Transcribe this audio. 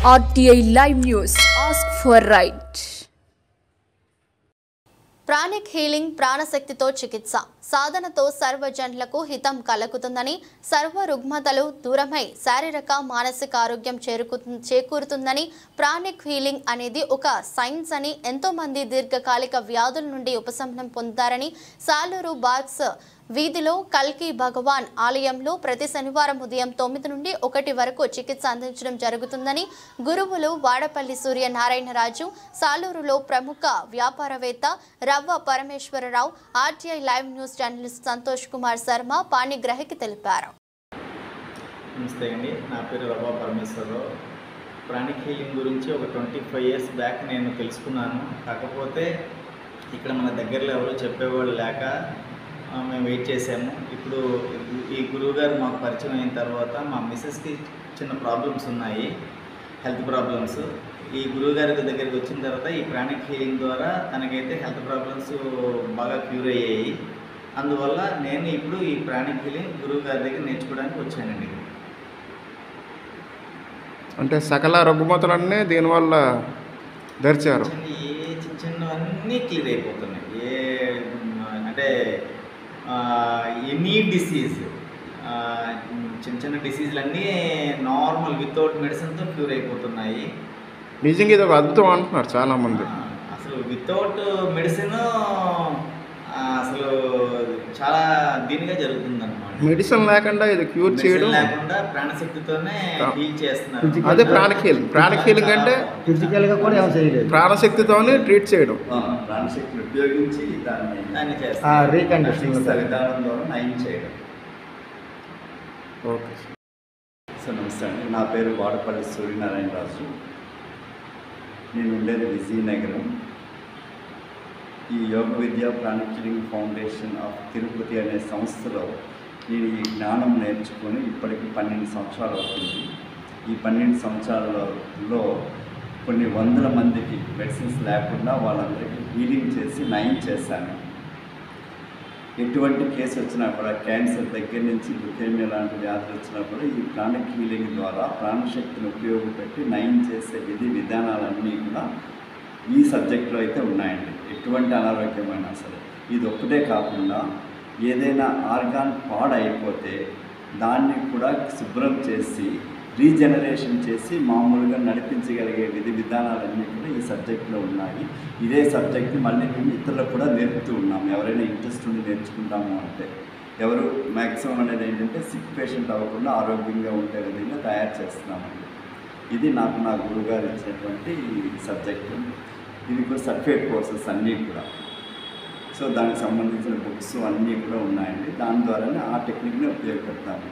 RTI Live News. Ask for right. Pranic healing ప్రాణశక్తితో చికిత్స సాధనతో సర్వజనులకు హితం కలుగుతుందని సర్వ రుగ్మతలు దూరమై శారీరక మానసిక ఆరోగ్యం చేకూరుతుందని ప్రాణిక్ హీలింగ్ అనేది ఒక సైన్స్ అని ఎంతో మంది దీర్ఘకాలిక వ్యాధుల నుండి ఉపశమనం పొందుతారని సాలూరు బాక్స్ వీధిలో కల్కి భగవాన్ ఆలయంలో ప్రతి శనివారం ఉదయం 9 నుండి 1 వరకు చికిత్స అందించడం జరుగుతుందని గురువులు వాడపల్లి సూర్యనారాయణరాజు సాలూరులో ప్రముఖ వ్యాపారవేత్త Ravva Parameswara Rao RTI live news journalist Santosh Kumar Sharma పాణిగ్రహికి తెలిపారు. నమస్తే అండి, నా పేరు రవ్వ పరమేశ్వరరావు. ప్రాణిక్ హీలింగ్ గురించి ఒక 25 ఇయర్స్ బ్యాక్ నేను తెలుసుకున్నాను. కాకపోతే ఇక్కడ మన దగ్గరలో ఎవరో చెప్పేవాళ్ళు లేక మేము వెయిట్ చేసాము. ఇప్పుడు ఈ గురువుగారు మాకు పరిచయం అయిన తర్వాత మా మిస్సెస్కి చిన్న ప్రాబ్లమ్స్ ఉన్నాయి, హెల్త్ ప్రాబ్లమ్స్. ఈ గురువుగారి దగ్గరికి వచ్చిన తర్వాత ఈ ప్రాణిక్ హీలింగ్ ద్వారా తనకైతే హెల్త్ ప్రాబ్లమ్స్ బాగా క్యూర్ అయ్యాయి. అందువల్ల నేను ఇప్పుడు ఈ ప్రాణిక్ హీలింగ్ గురువుగారి దగ్గర నేర్చుకోవడానికి వచ్చానండి. అంటే సకల రుగ్మతలన్నీ దీనివల్ల ధరిచారు. చిన్నవన్నీ క్లియర్ అయిపోతున్నాయి. అంటే ఎనీ డిసీజ్, చిన్న డిసీజులన్నీ నార్మల్ వితౌట్ మెడిసిన్తో క్యూర్ అయిపోతున్నాయి. నిజంగా ఇది ఒక అద్భుతం అంటున్నారు చాలామంది. అసలు వితౌట్ మెడిసిన్ అసలు చాలా దీనిగా జరుగుతుంది అన్నమాట. మెడిసిన్ లేకుండా ఇది క్యూర్ చేయడం లేకుండా ప్రాణశక్తితోనే హీల్ చేస్తున్నారు. అదే ప్రాణిక్ హీలింగ్ అంటే ఫిజికల్గా కూడా ఏమో చేయలేదు, ప్రాణశక్తితోనే ట్రీట్ చేయడం. ప్రాణశక్తిని ఉపయోగించి దాన్ని రీకండిషనింగ్ విధానం ద్వారా నయం చేయడం. ఓకే సార్, నమస్తే అండి. నా పేరు వాడపల్లి సూర్యనారాయణరాజు. నేను ఉండేది విజయనగరం. ఈ Yoga Vidya pranic healing foundation of Tirupati అనే సంస్థలో నేను ఈ జ్ఞానం నేర్చుకొని ఇప్పటికి 12 సంవత్సరాలు అవుతుంది. ఈ 12 సంవత్సరాలలో కొన్ని వందల మందికి మెడిసిన్స్ లేకుండా వాళ్ళందరికీ హీలింగ్ చేసి నయం చేశాను. ఎటువంటి కేసు వచ్చినా కూడా, క్యాన్సర్ దగ్గర నుంచి లుకేమియా లాంటి వ్యాధులు వచ్చినా కూడా ఈ ప్రాణిక్ హీలింగ్ ద్వారా ప్రాణశక్తిని ఉపయోగపెట్టి నయం చేసే విధానాలన్నీ కూడా ఈ సబ్జెక్టులో అయితే ఉన్నాయండి. ఎటువంటి అనారోగ్యమైనా సరే, ఇది ఒక్కటే కాకుండా ఏదైనా ఆర్గాన్ పాడైపోతే దాన్ని కూడా శుభ్రం చేసి రీజనరేషన్ చేసి మామూలుగా నడిపించగలిగే విధానాలన్నీ కూడా ఈ సబ్జెక్టులో ఉన్నాయి. ఇదే సబ్జెక్ట్ని మళ్ళీ మేము ఇతరులకు కూడా నేర్పుతూ ఉన్నాము. ఎవరైనా ఇంట్రెస్ట్ ఉండి నేర్చుకుంటాము అంటే, ఎవరు మ్యాక్సిమం అనేది ఏంటంటే సిక్ పేషెంట్ అవ్వకుండా ఆరోగ్యంగా ఉండే విధంగా తయారు చేస్తున్నామండి. ఇది నాకు నా గురువుగారు ఇచ్చినటువంటి సబ్జెక్టు. ఇది కూడా సర్టిఫైడ్ కోర్సెస్ అన్నీ కూడా. సో దానికి సంబంధించిన బుక్స్ అన్నీ కూడా ఉన్నాయండి. దాని ద్వారానే ఆ టెక్నిక్ని ఉపయోగపెడతాము.